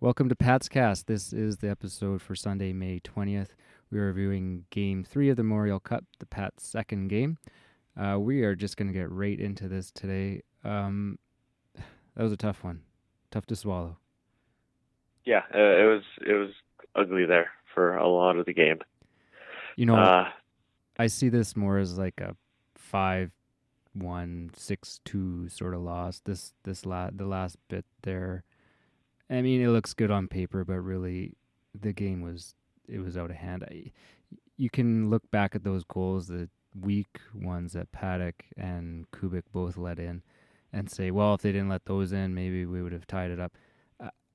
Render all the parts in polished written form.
Welcome to Pat's Cast. This is the episode for Sunday, May 20th. We are reviewing Game 3 of the Memorial Cup, the Pat's second game. We are just going to get right into this today. That was a tough one. Tough to swallow. Yeah, it was ugly there for a lot of the game. You know, I see this more as like a 5-1, 6-2 sort of loss. The last bit there. I mean, it looks good on paper, but really, the game was out of hand. You can look back at those goals, the weak ones that Paddock and Kubik both let in, and say, well, if they didn't let those in, maybe we would have tied it up.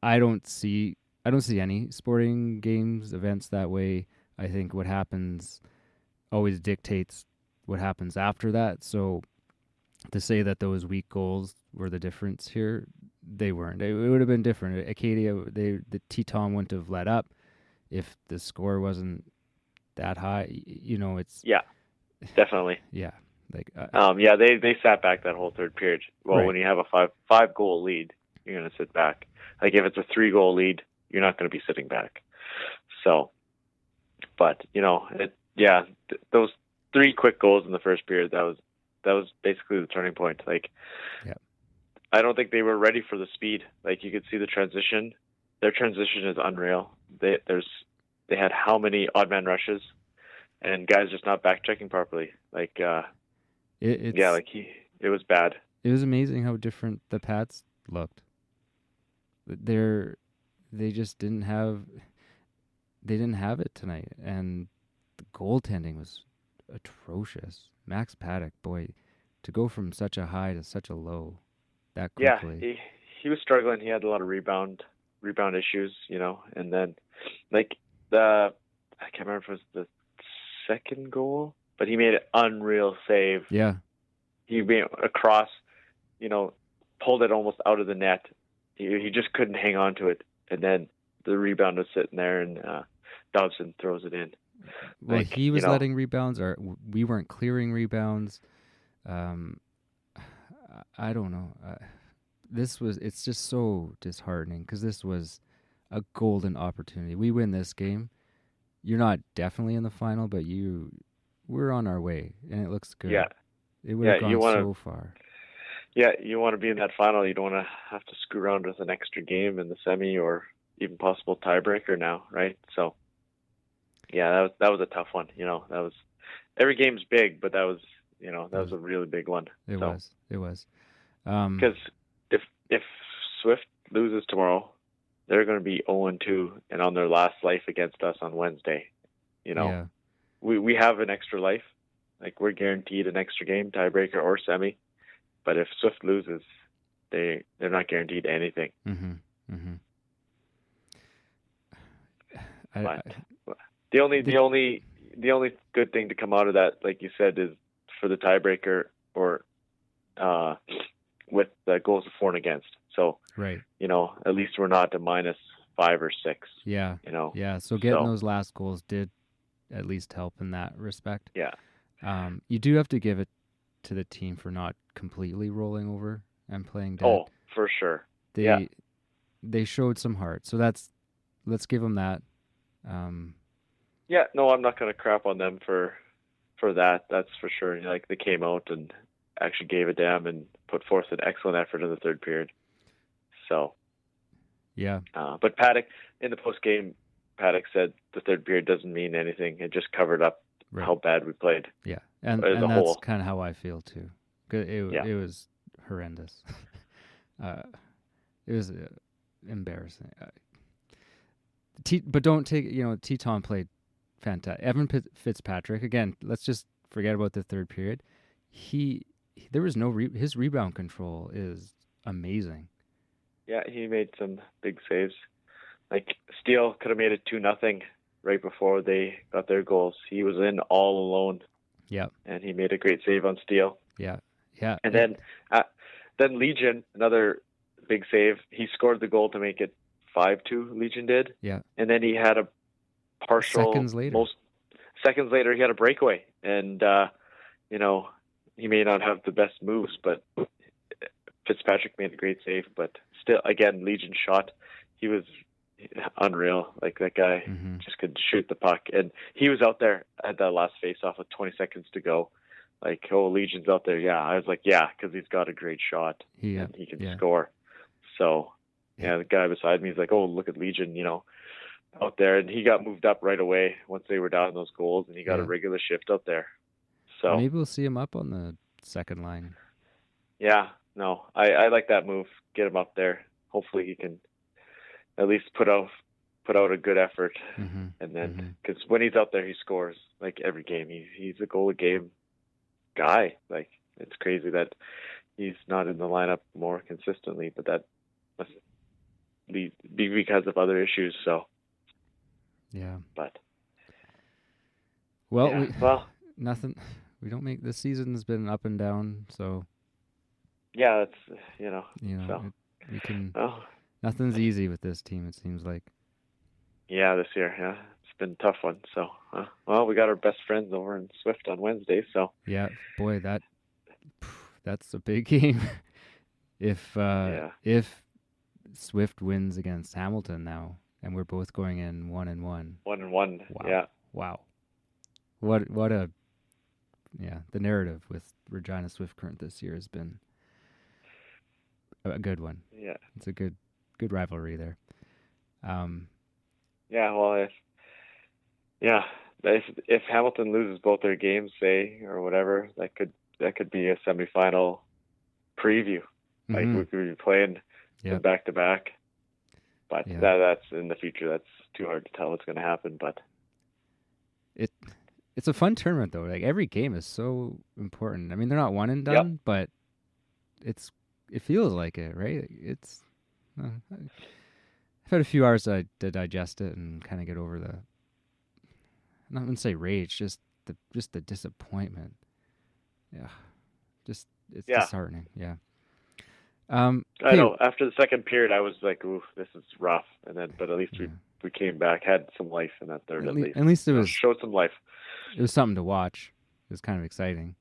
I don't see any sporting games events that way. I think what happens always dictates what happens after that. So to say that those weak goals were the difference here, they weren't. It would have been different. Acadia, the Teton wouldn't have let up if the score wasn't that high. It's definitely. Yeah, like they sat back that whole third period. Well, right. When you have a five goal lead, you're going to sit back. Like if it's a 3-goal lead, you're not going to be sitting back. So, but those 3 quick goals in the first period, that was basically the turning point. Like, yeah. I don't think they were ready for the speed. Like you could see the transition. Their transition is unreal. They had how many odd man rushes, and guys just not back checking properly. Like it was bad. It was amazing how different the Pats looked. They just didn't have it tonight, and the goaltending was atrocious. Max Paddock, boy, to go from such a high to such a low that quickly. Yeah, he was struggling. He had a lot of rebound issues, and then like I can't remember if it was the second goal, but he made an unreal save. Yeah, he made across, pulled it almost out of the net. He just couldn't hang on to it, and then the rebound was sitting there, and Dobson throws it in. Well, he was letting rebounds, or we weren't clearing rebounds. I don't know. It's just so disheartening because this was a golden opportunity. We win this game. You're not definitely in the final, but we're on our way, and it looks good. Yeah. It would have gone so far. Yeah, you want to be in that final. You don't want to have to screw around with an extra game in the semi or even possible tiebreaker now, right? So, yeah, that was a tough one. That was every game's big, but that was a really big one. It was. Because if Swift loses tomorrow, they're going to be 0-2 and on their last life against us on Wednesday. Yeah. We have an extra life. Like we're guaranteed an extra game, tiebreaker or semi. But if Swift loses, they're not guaranteed anything. Mm-hmm. Mm-hmm. The only good thing to come out of that, like you said, is for the tiebreaker or with the goals of for and against. So right. At least we're not to -5 or 6. Yeah. Yeah. So getting those last goals did at least help in that respect. Yeah. You do have to give it to the team for not completely rolling over and playing dead. Oh, for sure. They showed some heart. So let's give them that. Yeah, no, I'm not going to crap on them for that. That's for sure. Like they came out and actually gave a damn and put forth an excellent effort in the third period. So, yeah. But Paddock in the post game, Paddock said the third period doesn't mean anything. It just covered up how bad we played. Yeah, and that's kind of how I feel too. It was horrendous. It was embarrassing. But don't take Teton played fantastic. Evan Fitzpatrick again. Let's just forget about the third period. There was no his rebound control is amazing. Yeah, he made some big saves. Like Steele could have made it 2-0 right before they got their goals. He was in all alone. Yeah, and he made a great save on Steele. Yeah. And then Legion, another big save. He scored the goal to make it 5-2. Legion did. Yeah, and then he had a partial. Seconds later, he had a breakaway, and he may not have the best moves, but Fitzpatrick made a great save. But still, again, Legion shot. He was unreal. Like that guy Mm-hmm. just could shoot the puck, and he was out there at that last face-off with 20 seconds to go. Like, oh, Legion's out there. Yeah, I was like, yeah, because he's got a great shot and he can score. So, yeah, the guy beside me is like, oh, look at Legion, out there, and he got moved up right away once they were down those goals, and he got a regular shift out there. So maybe we'll see him up on the second line. Yeah, no, I like that move. Get him up there. Hopefully, he can at least put out a good effort, and then because when he's out there, he scores like every game. He's a goal a game guy. Like it's crazy that he's not in the lineup more consistently, but that must be because of other issues. So yeah, but well, nothing. We don't make this season's been up and down, so yeah, that's so. We can. Nothing's easy with this team. It seems like. Yeah, this year, it's been a tough one. So, well, we got our best friends over in Swift on Wednesday. So yeah, boy, that's a big game. If Swift wins against Hamilton now, and we're both going in 1-1. 1-1. Wow. Yeah. Wow. What a the narrative with Regina Swift Current this year has been a good one. Yeah. It's a good rivalry there. Yeah, well, if Hamilton loses both their games, say, or whatever, that could be a semifinal preview. Like we could be playing back to back. But that's in the future. That's too hard to tell what's going to happen. But it's a fun tournament though. Like every game is so important. I mean, they're not one and done, but it feels like it, right? It's. I've had a few hours to digest it and kind of get over I'm not going to say rage, just the disappointment. Yeah, it's disheartening. Yeah. I know. After the second period, I was like, "Ooh, this is rough," but at least we came back, had some life in that third. At least it was showed some life. It was something to watch. It was kind of exciting.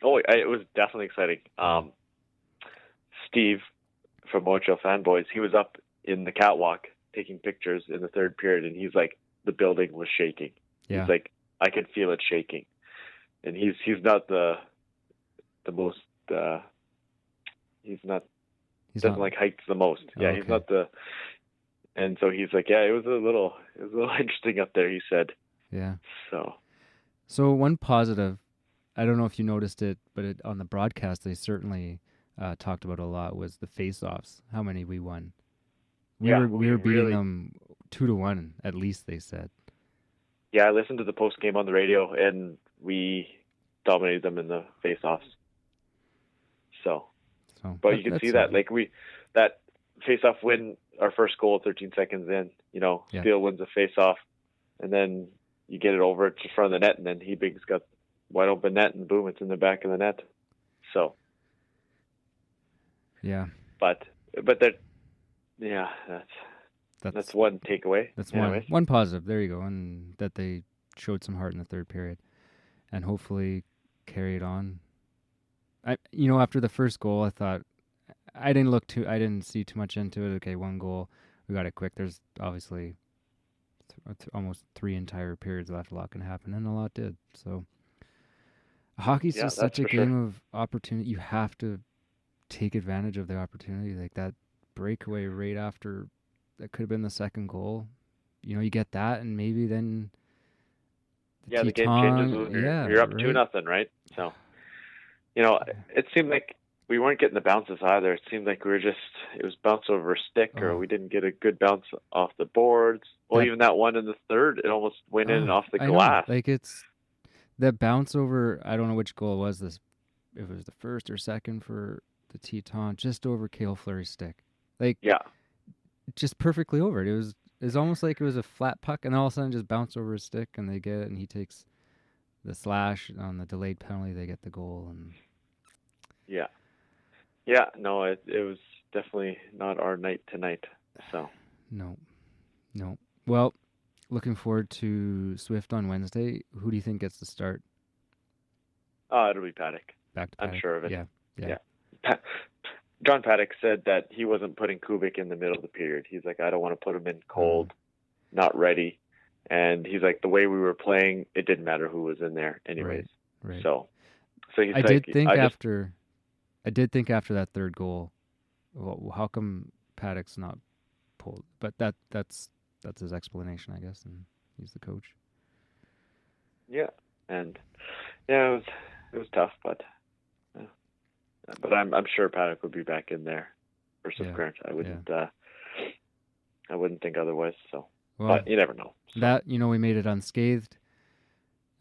Oh, it was definitely exciting. Steve from Montreal Fanboys, he was up in the catwalk taking pictures in the third period, and he's like, the building was shaking. He's like, I could feel it shaking. And he's not the most doesn't like heights the most. Yeah, he's not and so he's like, it was a little interesting up there, he said. Yeah. So one positive, I don't know if you noticed it, but on the broadcast they certainly talked about a lot, was the face-offs, how many we won. We were beating them 2-1 at least, they said. Yeah, I listened to the post game on the radio, and we dominated them in the face-offs. But you can see that, like that face-off win, our first goal 13 seconds in. Steele wins a face-off, and then you get it over to front of the net, and then Hebig's got wide open net, and boom, it's in the back of the net. So. Yeah. But that. Yeah, that's one takeaway. That's one positive. There you go, and that they showed some heart in the third period, and hopefully carry it on. After the first goal, I thought I didn't see too much into it. Okay, one goal, we got it quick. There's obviously almost 3 entire periods left. A lot can happen, and a lot did. So hockey's just such a game of opportunity. You have to take advantage of the opportunity, like that breakaway right after that could have been the second goal. You get that, and maybe then the game changes. You're up 2-0, right? So it seemed like we weren't getting the bounces either. It seemed like it was bounce over a stick, or we didn't get a good bounce off the boards. Well, even that one in the third, it almost went in and off the glass. Like it's that bounce over. I don't know which goal it was. If it was the first or second for the Teton, just over Cale Fleury's stick. Like, just perfectly over it. It was almost like it was a flat puck, and all of a sudden just bounced over his stick, and they get it, and he takes the slash on the delayed penalty. They get the goal, and no, it was definitely not our night tonight. So no. Well, looking forward to Swift on Wednesday. Who do you think gets the start? It'll be Paddock. Back to Paddock. I'm sure of it. Yeah. John Paddock said that he wasn't putting Kubik in the middle of the period. He's like, I don't want to put him in cold, not ready. And he's like, the way we were playing, it didn't matter who was in there anyways. Right. So he's I did think after that third goal, well, how come Paddock's not pulled? But that's his explanation, I guess, and he's the coach. Yeah, and yeah, it was tough, but I'm sure Paddock would be back in there versus Grant. I wouldn't think otherwise. So, but you never know. So. That we made it unscathed.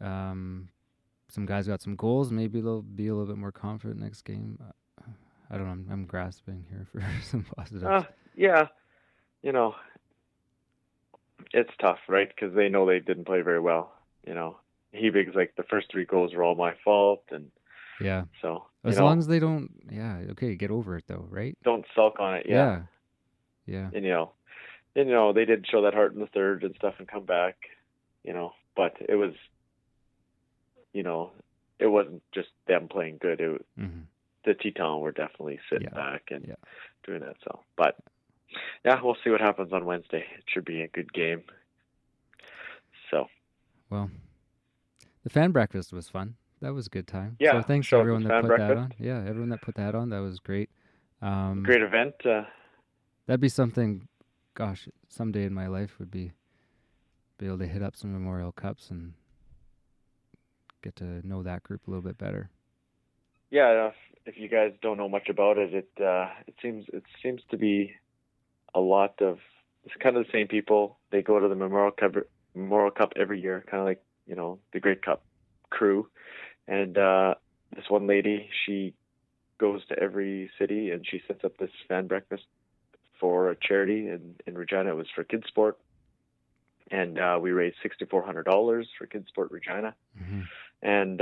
Some guys got some goals. Maybe they'll be a little bit more confident next game. I don't know. I'm grasping here for some positives. Yeah, it's tough, right? Because they know they didn't play very well. Hebig's like, the first 3 goals were all my fault, and yeah. So as long as they don't, okay, get over it though, right? Don't sulk on it. Yeah. And they did show that heart in the third and stuff and come back. But it was, it wasn't just them playing good. It was, the Tetons were definitely sitting back and doing that. So, but yeah, we'll see what happens on Wednesday. It should be a good game. So, well, the fan breakfast was fun. That was a good time. Yeah. So thanks to everyone that put that on. Yeah, everyone that put that on. That was great. Great event. That'd be something. Gosh, someday in my life would be able to hit up some Memorial Cups and get to know that group a little bit better. Yeah, if you guys don't know much about it, it seems to be a lot of, it's kind of the same people. They go to the Memorial Cup every year, kind of like the Great Cup crew. And this one lady, she goes to every city and she sets up this fan breakfast for a charity in Regina. It was for Kids Sport. And we raised $6,400 for Kids Sport Regina. And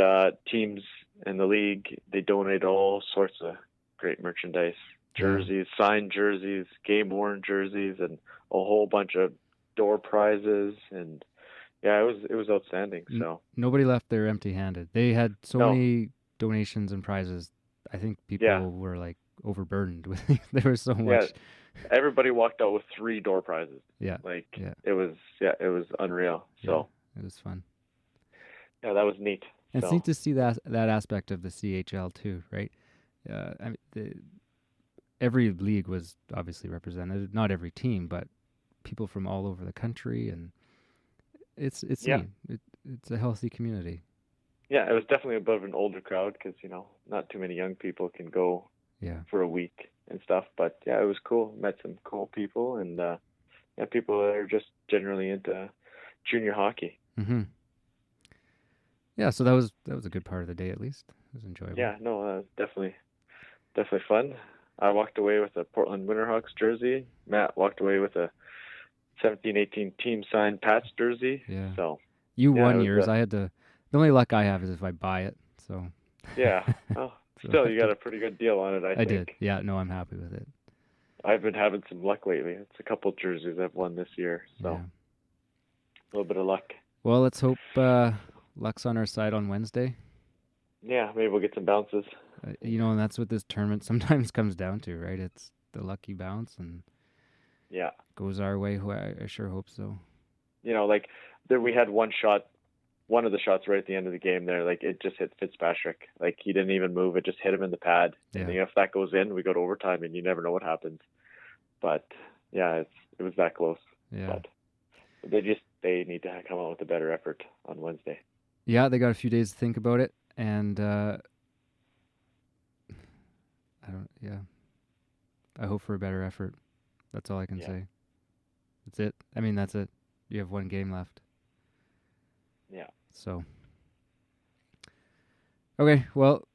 teams in the league, they donate all sorts of great merchandise, jerseys, signed jerseys, game-worn jerseys, and a whole bunch of door prizes. And yeah, it was outstanding. So nobody left there empty-handed. They had so many donations and prizes. I think people were like overburdened with there was so much. Yeah. Everybody walked out with 3 door prizes. Yeah. It was unreal. So it was fun. Yeah, that was neat. And it's neat to see that aspect of the CHL too, right? Every league was obviously represented, not every team, but people from all over the country, and it's neat. It's a healthy community. Yeah, it was definitely above an older crowd because not too many young people can go for a week and stuff. But yeah, it was cool. Met some cool people, and people that are just generally into junior hockey. Yeah, so that was a good part of the day, at least. It was enjoyable. Yeah, no, definitely fun. I walked away with a Portland Winterhawks jersey. Matt walked away with a 17-18 team signed Pats jersey. Yeah. So you won yours. I had to. The only luck I have is if I buy it. So. Yeah. Oh, still, you got a pretty good deal on it. I think. I did. Yeah. No, I'm happy with it. I've been having some luck lately. It's a couple jerseys I've won this year, so a little bit of luck. Well, let's hope luck's on our side on Wednesday. Yeah, maybe we'll get some bounces. And that's what this tournament sometimes comes down to, right? It's the lucky bounce, and goes our way. I sure hope so. We had one of the shots right at the end of the game there, like it just hit Fitzpatrick. Like he didn't even move. It just hit him in the pad. Yeah. And if that goes in, we go to overtime and you never know what happens. But yeah, it was that close. Yeah. But they need to come out with a better effort on Wednesday. Yeah, they got a few days to think about it, and I hope for a better effort. That's all I can say. That's it. I mean, that's it. You have one game left. Yeah. So. Okay, well,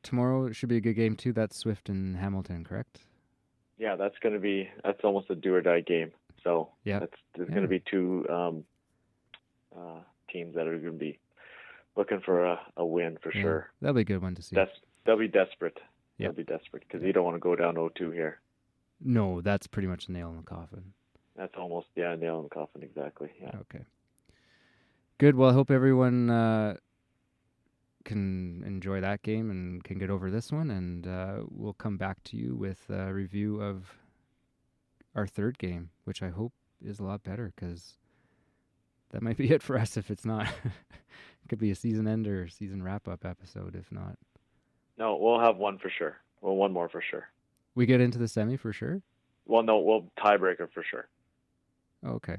tomorrow should be a good game too. That's Swift and Hamilton, correct? Yeah, that's almost a do or die game. So there's going to be 2 teams that are going to be looking for a win for sure. That'll be a good one to see. They'll be desperate. Yeah. They'll be desperate because you don't want to go down 0-2 here. No, that's pretty much a nail in the coffin. That's almost a nail in the coffin, exactly. Yeah. Okay. Good. Well, I hope everyone can enjoy that game and can get over this one, and we'll come back to you with a review of our third game, which I hope is a lot better, because that might be it for us if it's not. It could be a season end or season wrap up episode if not. No, we'll have one for sure. Well, one more for sure. We get into the semi for sure? Well, no, we'll tiebreaker for sure. Okay.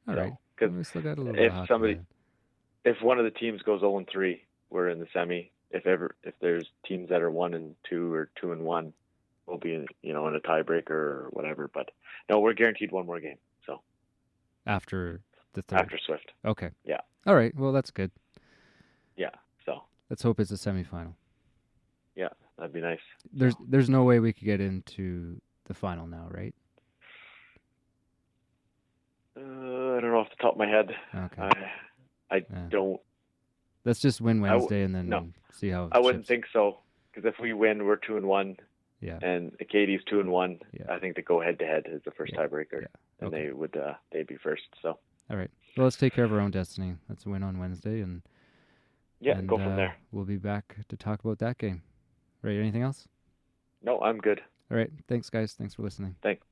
All right. Because we still got a little bit of hockey left. If one of the teams goes 0-3, we're in the semi. If there's teams that are 1-2 or 2-1, we'll be in a tiebreaker or whatever. But no, we're guaranteed one more game. So after the third. After Swift. Okay. Yeah. All right. Well, that's good. Yeah. So let's hope it's a semifinal. Yeah, that'd be nice. There's no way we could get into the final now, right? I don't know off the top of my head. Okay. I don't. Let's just win Wednesday and then see how. I wouldn't think so, because if we win, we're 2-1. Yeah. And Acadia's 2-1. Yeah. I think the go head-to-head is the first tiebreaker, and okay. they'd be first. So. All right. Well, let's take care of our own destiny. Let's win on Wednesday and go from there. We'll be back to talk about that game. Right. Anything else? No, I'm good. All right. Thanks, guys. Thanks for listening. Thanks.